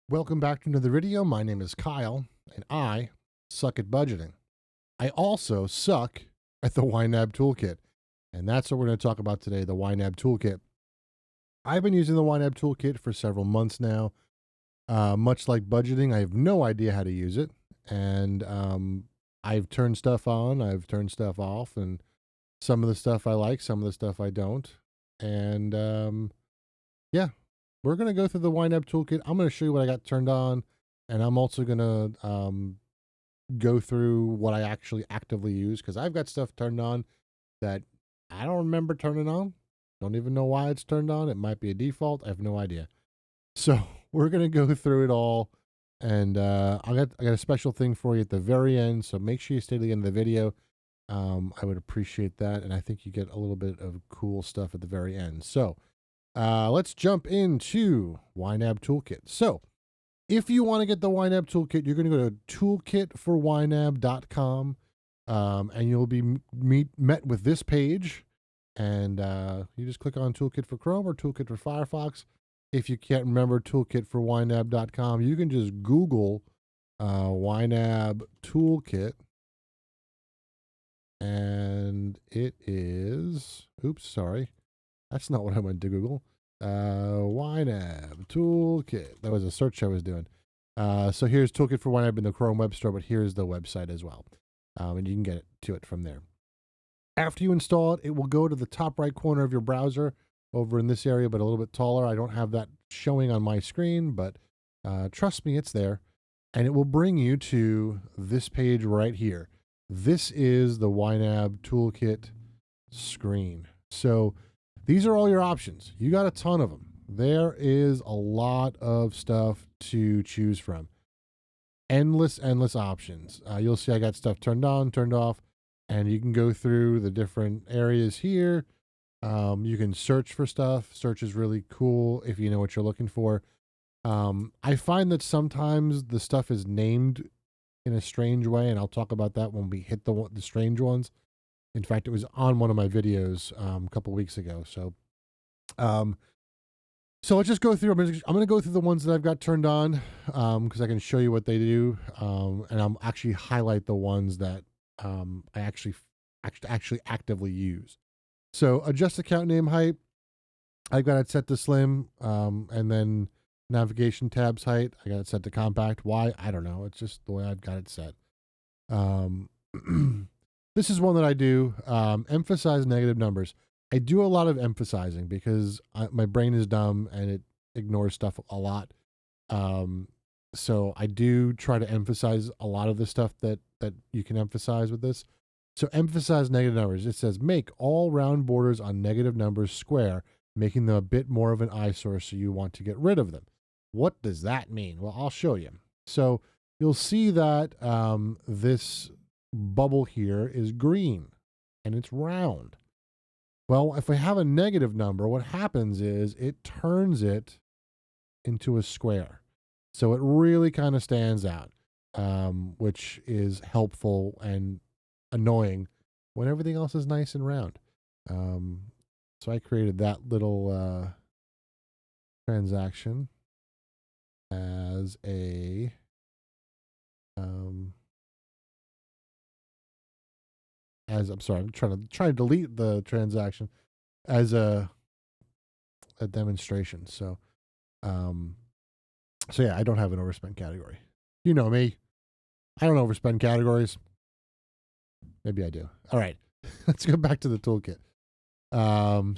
Welcome back to another video. My name is Kyle, and I suck at budgeting. I also suck at the YNAB Toolkit, and that's what we're going to talk about today, the YNAB Toolkit. I've been using the YNAB Toolkit for several months now. Much like budgeting, I have no idea how to use it, and I've turned stuff on, I've turned stuff off, and some of the stuff I like, some of the stuff I don't. And yeah, we're going to go through the YNAB Toolkit. I'm going to show you what I got turned on, and I'm also going to go through what I actually actively use, because I've got stuff turned on that I don't remember turning on. Don't even know why it's turned on. It might be a default. I have no idea. So we're going to go through it all, and I got a special thing for you at the very end, so make sure you stay to the end of the video. I would appreciate that, and I think you get a little bit of cool stuff at the very end. So let's jump into YNAB Toolkit. So if you want to get the YNAB Toolkit, you're going to go to toolkitforynab.com, and you'll be met with this page, and you just click on Toolkit for Chrome or Toolkit for Firefox. If you can't remember toolkitforynab.com, you can just Google YNAB Toolkit, and it is, oops, sorry. That's not what I went to Google. YNAB Toolkit. That was a search I was doing. So here's Toolkit for YNAB in the Chrome Web Store, but here's the website as well. And you can get to it from there. After you install it, it will go to the top right corner of your browser over in this area, but a little bit taller. I don't have that showing on my screen, but trust me, it's there. And it will bring you to this page right here. This is the YNAB Toolkit screen. So these are all your options. You got a ton of them. There is a lot of stuff to choose from. Endless options. You'll see I got stuff turned on, turned off, and you can go through the different areas here. You can search for stuff. Search is really cool if you know what you're looking for. I find that sometimes the stuff is named in a strange way, and I'll talk about that when we hit the strange ones. In fact, it was on one of my videos a couple weeks ago. So let's just go through. I'm going to go through the ones that I've got turned on because I can show you what they do, and I'll actually highlight the ones that I actually actively use. So adjust account name height. I've got it set to slim, and then navigation tabs height. I got it set to compact. Why? I don't know. It's just the way I've got it set. This is one that I do. Emphasize negative numbers. I do a lot of emphasizing because my brain is dumb and it ignores stuff a lot. So I do try to emphasize a lot of the stuff that you can emphasize with this. So emphasize negative numbers. It says make all round borders on negative numbers square, making them a bit more of an eyesore, so you want to get rid of them. What does that mean? Well, I'll show you. So you'll see that this bubble here is green and it's round. Well, if we have a negative number, what happens is it turns it into a square. So it really kind of stands out, which is helpful and annoying when everything else is nice and round. So I created that little transaction as a I'm sorry, I'm trying to delete the transaction as a demonstration. So yeah, I don't have an overspend category. You know me. I don't overspend categories. Maybe I do. All right. Let's go back to the toolkit.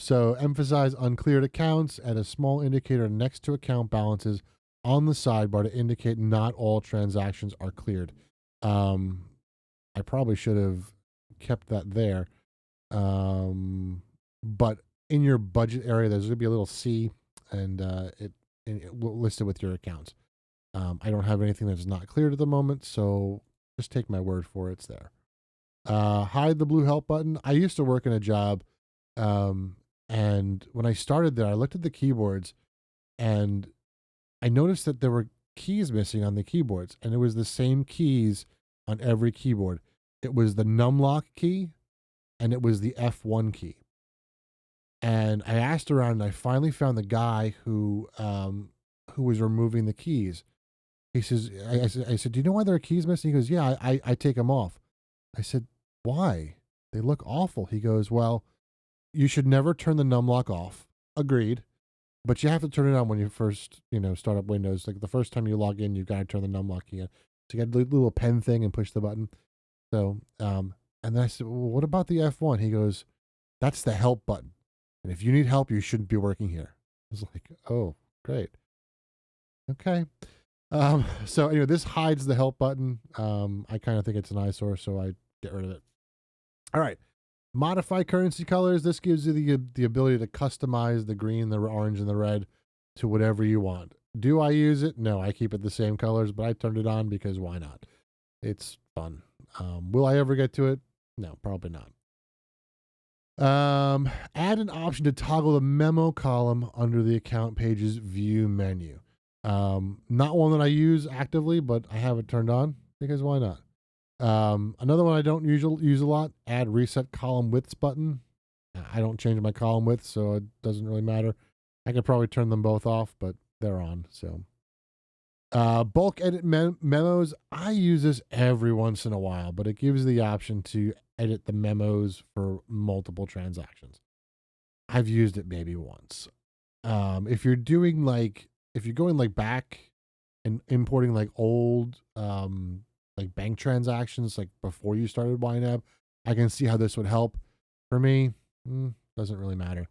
So emphasize uncleared accounts, add a small indicator next to account balances on the sidebar to indicate not all transactions are cleared. I probably should have kept that there. But in your budget area, there's going to be a little C, and it will list it with your accounts. I don't have anything that's not cleared at the moment, so just take my word for it. It's there. Hide the blue help button. I used to work in a job, and when I started there, I looked at the keyboards, and I noticed that there were keys missing on the keyboards, and it was the same keys on every keyboard. It was the numlock key, and it was the F1 key. And I asked around, and I finally found the guy who was removing the keys. He says, I said, do you know why there are keys missing? He goes, yeah, I take them off. I said, why? They look awful. He goes, well, you should never turn the num lock off. Agreed. But you have to turn it on when you first, start up Windows. Like the first time you log in, you've got to turn the num lock key on. So you got to do the little pen thing and push the button. So, and then I said, well, what about the F1? He goes, that's the help button. And if you need help, you shouldn't be working here. I was like, oh, great. Okay. So anyway, this hides the help button. I kind of think it's an eyesore, so I get rid of it. All right. Modify currency colors. This gives you the ability to customize the green, the orange, and the red to whatever you want. Do I use it? No, I keep it the same colors, but I turned it on because why not? It's fun. Will I ever get to it? No, probably not. Add an option to toggle the memo column under the account page's view menu. Not one that I use actively, but I have it turned on because why not? Another one I don't use a lot, add reset column widths button. I don't change my column width, so it doesn't really matter. I could probably turn them both off, but they're on. So, bulk edit memos. I use this every once in a while, but it gives the option to edit the memos for multiple transactions. I've used it maybe once. If you're doing if you're going back and importing old bank transactions before you started YNAB, I can see how this would help. For me, doesn't really matter.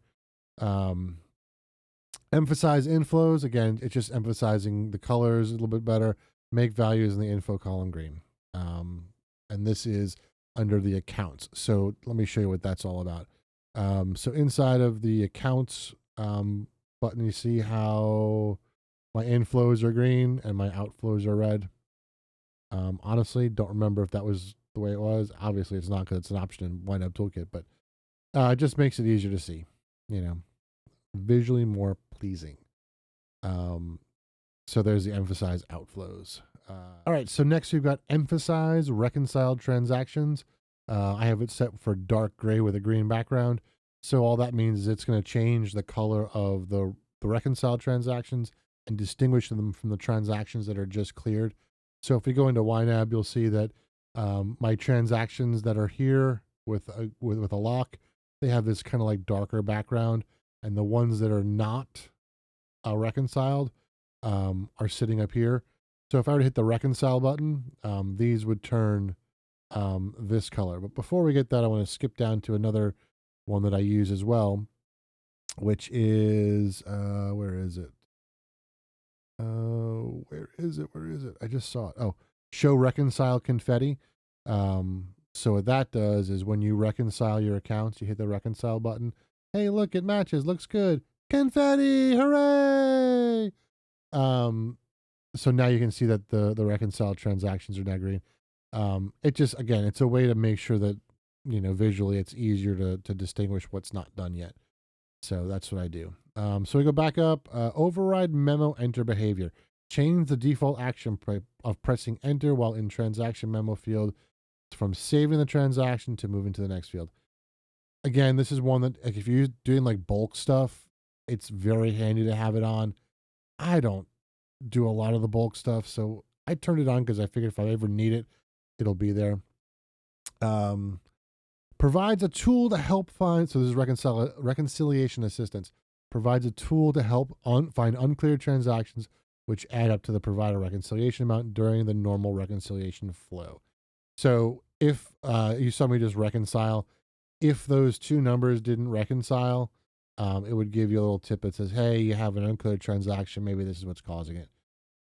Emphasize inflows. Again, it's just emphasizing the colors a little bit better. Make values in the info column green. And this is under the accounts. So let me show you what that's all about. So inside of the accounts button, you see how my inflows are green and my outflows are red. Honestly, don't remember if that was the way it was. Obviously, it's not because it's an option in YNAB Toolkit, but it just makes it easier to see, visually more pleasing. So there's the emphasize outflows. All right, so next we've got emphasize reconciled transactions. I have it set for dark gray with a green background. So all that means is it's going to change the color of the reconciled transactions and distinguish them from the transactions that are just cleared. So if we go into YNAB, you'll see that my transactions that are here with a lock, they have this kind of darker background, and the ones that are not reconciled are sitting up here. So if I were to hit the reconcile button, these would turn this color. But before we get that, I want to skip down to another one that I use as well, which is where is it? Where is it? I just saw it. Oh, show reconcile confetti. So what that does is when you reconcile your accounts, you hit the reconcile button. Hey, look, it matches. Looks good. Confetti! Hooray! So now you can see that the reconciled transactions are now green. It just, again, it's a way to make sure that, visually it's easier to distinguish what's not done yet. So that's what I do. So we go back up, override memo enter behavior. Change the default action of pressing enter while in transaction memo field from saving the transaction to moving to the next field. Again, this is one that if you're doing bulk stuff, it's very handy to have it on. I don't do a lot of the bulk stuff, so I turned it on because I figured if I ever need it, it'll be there. Provides a tool to help find, so this is reconciliation assistance, provides a tool to help find unclear transactions which add up to the provider reconciliation amount during the normal reconciliation flow. So if you saw me just reconcile, if those two numbers didn't reconcile, it would give you a little tip that says, hey, you have an unclear transaction. Maybe this is what's causing it.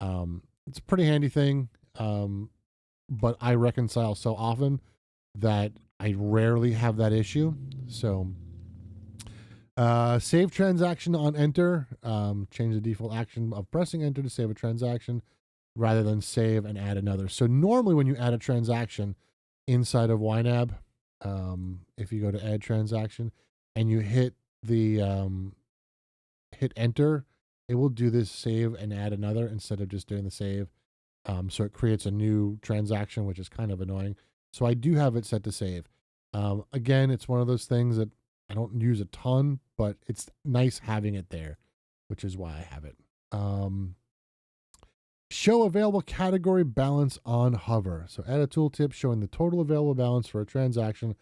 It's a pretty handy thing, but I reconcile so often that I rarely have that issue. So save transaction on enter. Change the default action of pressing enter to save a transaction rather than save and add another. So normally when you add a transaction inside of YNAB, if you go to add transaction and you hit the hit enter, it will do this save and add another instead of just doing the save. So it creates a new transaction, which is kind of annoying. So I do have it set to save. Again, it's one of those things that I don't use a ton, but it's nice having it there, which is why I have it. Show available category balance on hover. So add a tooltip showing the total available balance for a transaction's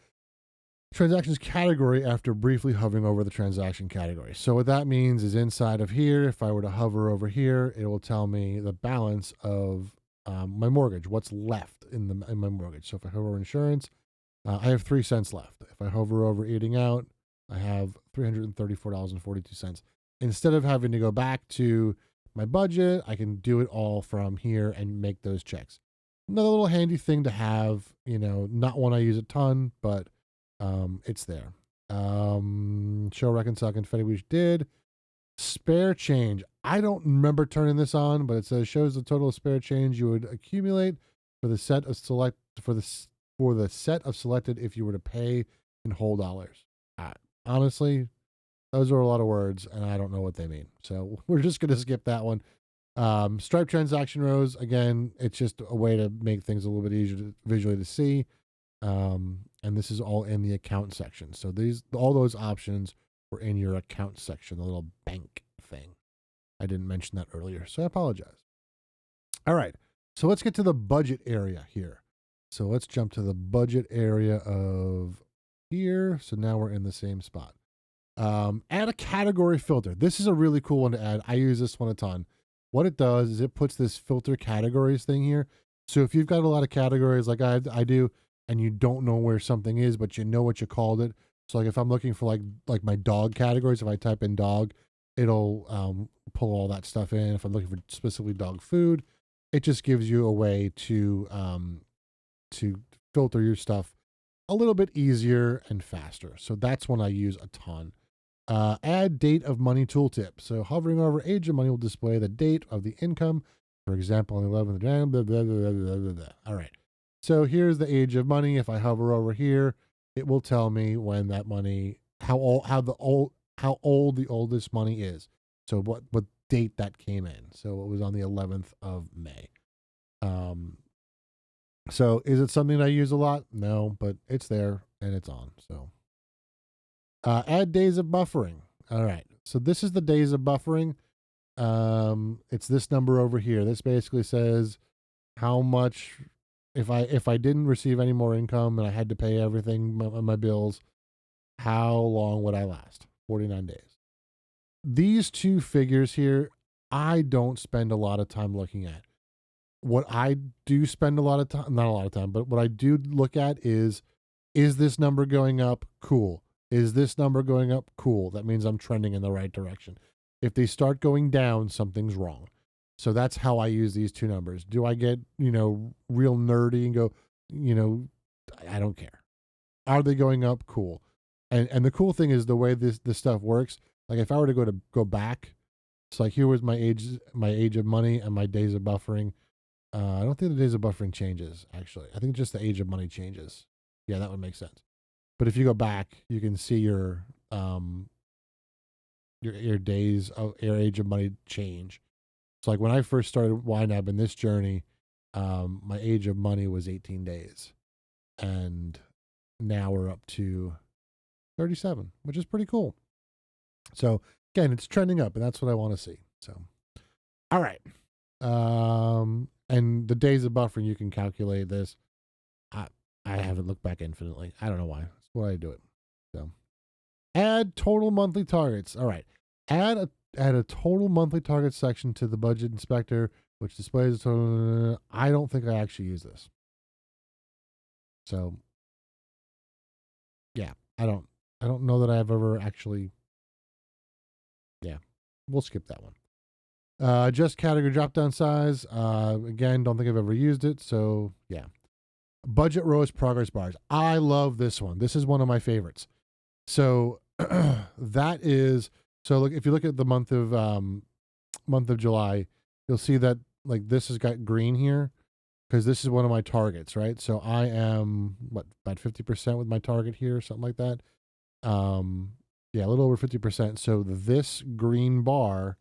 category after briefly hovering over the transaction category. So what that means is inside of here, if I were to hover over here, it will tell me the balance of my mortgage, what's left in my mortgage. So if I hover over insurance, I have 3 cents left. If I hover over eating out, I have $334.42. Instead of having to go back to my budget, I can do it all from here and make those checks. Another little handy thing to have, not one I use a ton, but it's there. Show reconcile confetti, we did. Spare change. I don't remember turning this on, but it says shows the total spare change you would accumulate for the set of selected if you were to pay in whole dollars. Honestly, those are a lot of words, and I don't know what they mean. So we're just going to skip that one. Stripe transaction rows, again, it's just a way to make things a little bit easier visually to see. And this is all in the account section. So all those options were in your account section, the little bank thing. I didn't mention that earlier, so I apologize. All right, so let's get to the budget area here. So let's jump to the budget area of here. So now we're in the same spot. Add a category filter. This is a really cool one to add. I use this one a ton. What it does is it puts this filter categories thing here. So if you've got a lot of categories like I do, and you don't know where something is, but you know what you called it. So like if I'm looking for like my dog categories, if I type in dog, it'll pull all that stuff in. If I'm looking for specifically dog food, it just gives you a way to filter your stuff a little bit easier and faster. So that's one I use a ton. Add date of money tooltip. So hovering over age of money will display the date of the income. For example, on the 11th of January, blah, blah, blah, blah, blah, blah. All right. So here's the age of money. If I hover over here, it will tell me when that money, how old the oldest money is. So what date that came in. So it was on the 11th of May. So is it something I use a lot? No, but it's there and it's on. So add days of buffering. All right. So this is the days of buffering. It's this number over here. This basically says how much, if I didn't receive any more income and I had to pay everything, my bills, how long would I last? 49 days. These two figures here, I don't spend a lot of time looking at. What I do spend a lot of time, not a lot of time, but what I do look at is this number going up? Cool. Is this number going up? Cool. That means I'm trending in the right direction. If they start going down, something's wrong. So that's how I use these two numbers. Do I get, real nerdy and go, I don't care. Are they going up? Cool. And the cool thing is the way this stuff works. Like if I were to go back, it's like here was my age of money and my days of buffering. I don't think the days of buffering changes, actually. I think just the age of money changes. Yeah, that would make sense. But if you go back, you can see your days of your age of money change. So like when I first started YNAB in this journey, my age of money was 18 days. And now we're up to 37, which is pretty cool. So again, it's trending up and that's what I want to see. So, all right. And the days of buffering, you can calculate this. I haven't looked back infinitely. I don't know why. That's why I do it. So add total monthly targets. All right. Add a total monthly target section to the budget inspector, which displays the total. I don't think I actually use this. So yeah, I don't know that I've ever actually. Yeah, we'll skip that one. Just category drop down size. Again, don't think I've ever used it. So yeah. Budget rows, progress bars. I love this one. This is one of my favorites. So that is, so look, if you look at the month of July, you'll see that like this has got green here because this is one of my targets, right? So I am about 50% with my target here, something like that. Yeah, a little over 50%. So this green bar,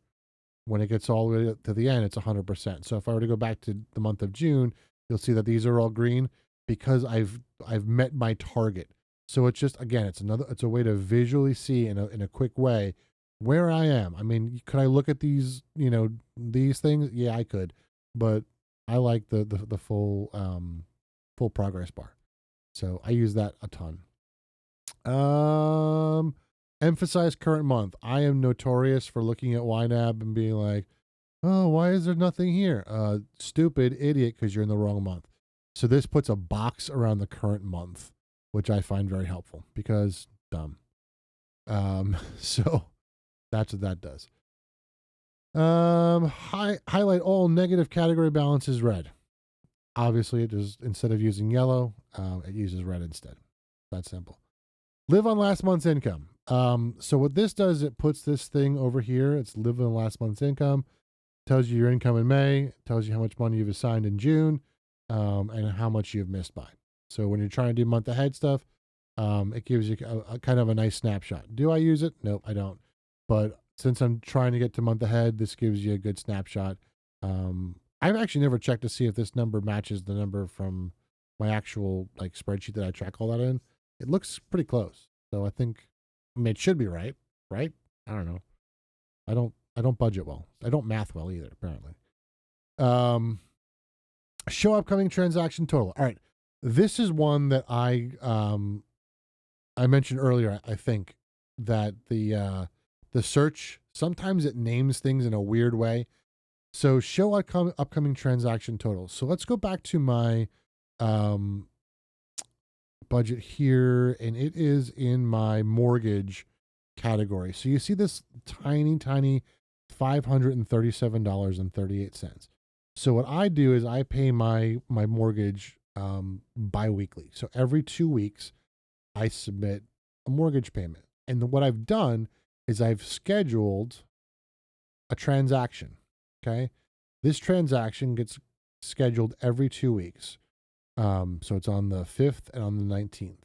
when it gets all the way to the end, it's 100%. So if I were to go back to the month of June, you'll see that these are all green because I've met my target. So it's just, again, it's a way to visually see in a quick way where I am. I mean, could I look at these, these things? Yeah, I could. but I like the full full progress bar. So I use that a ton. Emphasize current month. I am notorious for looking at YNAB and being like, oh, why is there nothing here? Stupid idiot, because you're in the wrong month. So this puts a box around the current month, which I find very helpful because dumb. So that's what that does. Highlight all negative category balances red. Obviously, it just, instead of using yellow, it uses red instead. That's simple. Live on last month's income. So what this does, it puts this thing over here. It's live on last month's income. Tells you your income in May. Tells you how much money you've assigned in June, and how much you've missed by. So when you're trying to do month ahead stuff, it gives you a kind of a nice snapshot. Do I use it? Nope, I don't. But since I'm trying to get to month ahead, this gives you a good snapshot. I've actually never checked to see if this number matches the number from my actual like spreadsheet that I track all that in. It looks pretty close. So I think, I mean, it should be right? I don't know. I don't budget well. I don't math well either, apparently. Show upcoming transaction total. All right. This is one that I mentioned earlier, I think, that the search, sometimes it names things in a weird way. So show upcoming transaction total. So let's go back to my budget here, and it is in my mortgage category. So you see this tiny $537.38. So what I do is I pay my mortgage bi-weekly. So every 2 weeks I submit a mortgage payment. And what I've done is I've scheduled a transaction. Okay. This transaction gets scheduled every 2 weeks. So it's on the 5th and on the 19th.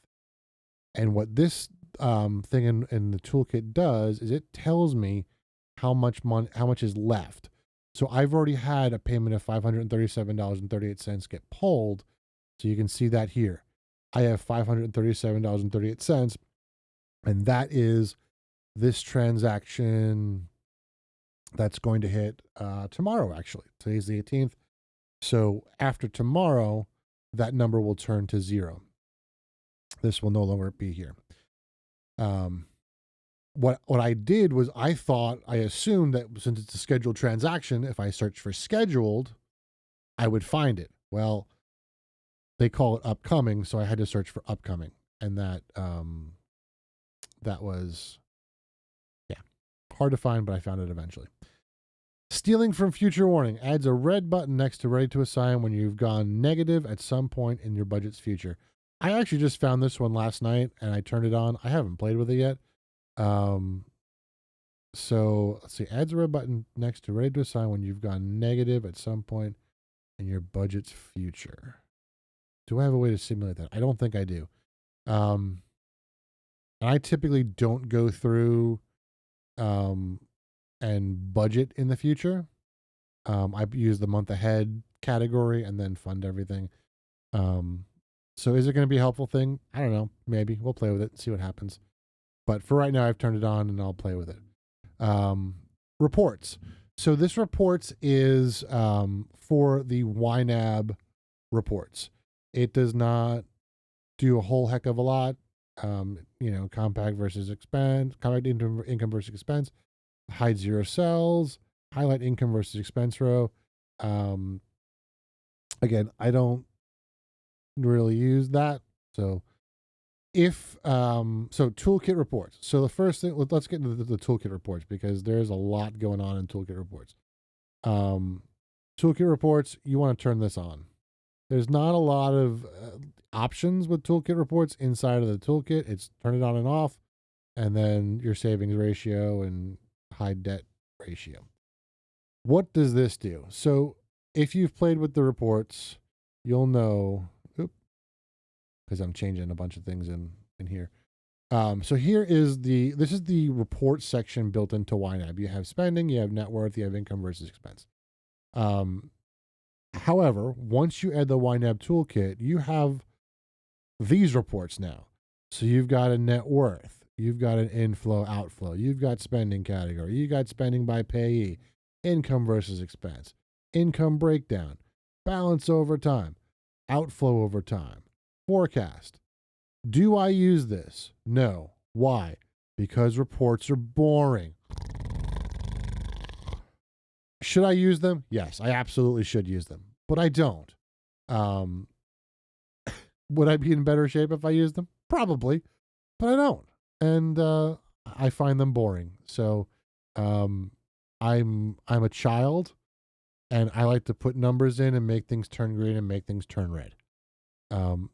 And what this thing in the toolkit does is it tells me how much is left. So I've already had a payment of $537.38 get pulled. So you can see that here. I have $537.38, and that is this transaction that's going to hit tomorrow, actually. Today's the 18th. So after tomorrow, that number will turn to 0. This will no longer be here. What I did was I assumed that since it's a scheduled transaction, if I search for scheduled, I would find it. Well, they call it upcoming, so I had to search for upcoming, and that was hard to find, but I found it eventually. Stealing from future warning adds a red button next to ready to assign when you've gone negative at some point in your budget's future. I actually just found this one last night and I turned it on. I haven't played with it yet. So let's see, adds a red button next to ready to assign when you've gone negative at some point in your budget's future. Do I have a way to simulate that? I don't think I do. And I typically don't go through and budget in the future. I use the month ahead category and then fund everything. So is it going to be a helpful thing? I don't know. Maybe we'll play with it and see what happens. But for right now, I've turned it on and I'll play with it. Reports. So this reports is for the YNAB reports. It does not do a whole heck of a lot. Compact versus expense, compact income versus expense, hide 0 cells, highlight income versus expense row. Again, I don't really use that. So Toolkit Reports. So the first thing, let's get into the Toolkit Reports because there's a lot going on in Toolkit Reports. Toolkit Reports, you want to turn this on. There's not a lot of options with Toolkit Reports inside of the toolkit. It's turn it on and off, and then your savings ratio and hide debt ratio. What does this do? So if you've played with the reports, you'll know, because I'm changing a bunch of things in here. So here is this is the report section built into YNAB. You have spending, you have net worth, you have income versus expense. However, once you add the YNAB toolkit, you have these reports now. So you've got a net worth, you've got an inflow, outflow, you've got spending category, you got spending by payee, income versus expense, income breakdown, balance over time, outflow over time, forecast. Do I use this? No. Why? Because reports are boring. Should I use them? Yes, I absolutely should use them, but I don't. Um, would I be in better shape if I used them? Probably, but I don't, and I find them boring. So, I'm a child, and I like to put numbers in and make things turn green and make things turn red. Um,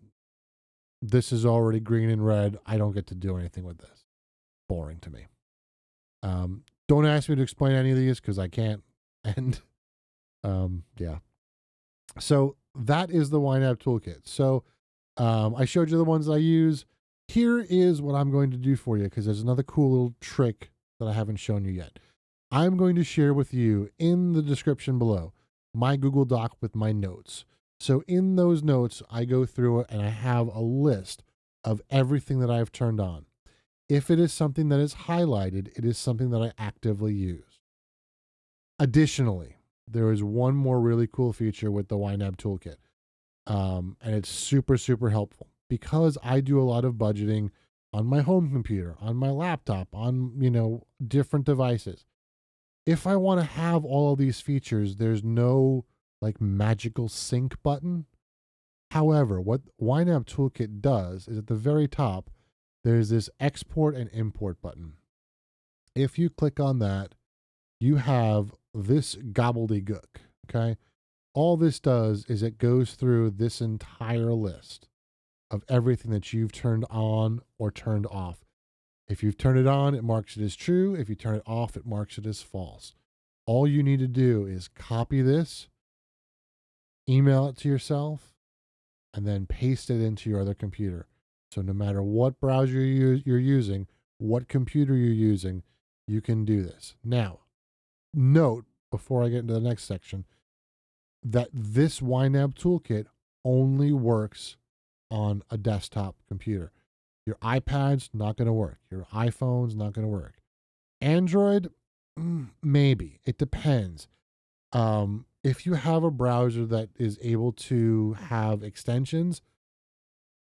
this is already green and red. I don't get to do anything with this. Boring to me. Don't ask me to explain any of these because I can't. And yeah. So that is the YNAB toolkit. So I showed you the ones I use. Here is what I'm going to do for you because there's another cool little trick that I haven't shown you yet. I'm going to share with you in the description below my Google Doc with my notes. So in those notes, I go through it and I have a list of everything that I've turned on. If it is something that is highlighted, it is something that I actively use. Additionally, there is one more really cool feature with the YNAB toolkit. And it's super, super helpful because I do a lot of budgeting on my home computer, on my laptop, on, different devices. If I want to have all of these features, there's no like magical sync button. However, what YNAB toolkit does is at the very top, there's this export and import button. If you click on that, you have this gobbledygook, okay? All this does is it goes through this entire list of everything that you've turned on or turned off. If you've turned it on, it marks it as true. If you turn it off, it marks it as false. All you need to do is copy this, email it to yourself, and then paste it into your other computer. So no matter what browser you're using, what computer you're using, you can do this. Now, note, before I get into the next section, that this YNAB toolkit only works on a desktop computer. Your iPad's not going to work. Your iPhone's not going to work. Android, maybe. It depends. If you have a browser that is able to have extensions,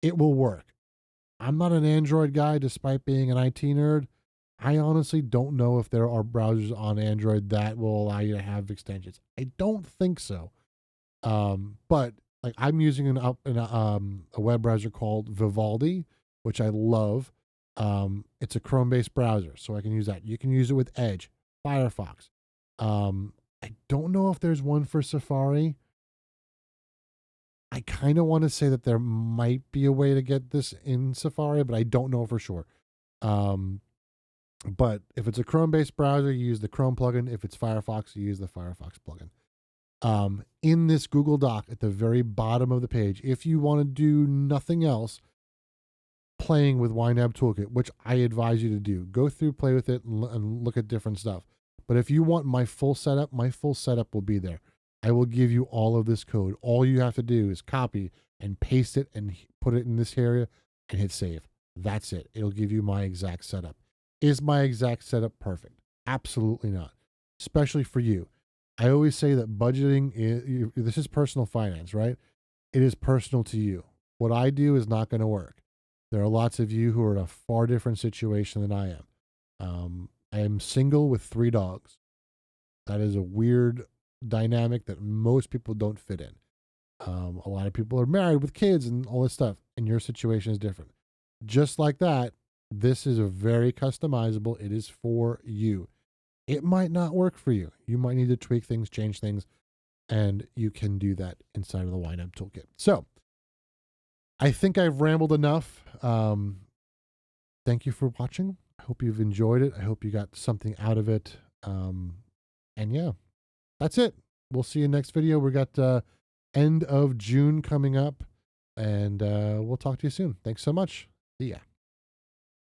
it will work. I'm not an Android guy, despite being an IT nerd. I honestly don't know if there are browsers on Android that will allow you to have extensions. I don't think so. But like I'm using a web browser called Vivaldi, which I love. It's a Chrome-based browser, so I can use that. You can use it with Edge, Firefox. I don't know if there's one for Safari. I kind of want to say that there might be a way to get this in Safari, but I don't know for sure. But if it's a Chrome-based browser, you use the Chrome plugin. If it's Firefox, you use the Firefox plugin. In this Google Doc at the very bottom of the page, if you want to do nothing else, playing with YNAB Toolkit, which I advise you to do, go through, play with it, and look at different stuff. But if you want my full setup will be there. I will give you all of this code. All you have to do is copy and paste it and put it in this area and hit save. That's it. It'll give you my exact setup. Is my exact setup perfect? Absolutely not, especially for you. I always say that budgeting this is personal finance, right? It is personal to you. What I do is not going to work. There are lots of you who are in a far different situation than I am. I am single with 3 dogs. That is a weird dynamic that most people don't fit in. A lot of people are married with kids and all this stuff, and your situation is different. Just like that, this is a very customizable. It is for you. It might not work for you. You might need to tweak things, change things, and you can do that inside of the YNAB toolkit. So I think I've rambled enough. Thank you for watching. I hope you've enjoyed it. I hope you got something out of it. And yeah, that's it. We'll see you next video. We got end of June coming up, and we'll talk to you soon. Thanks so much. See ya.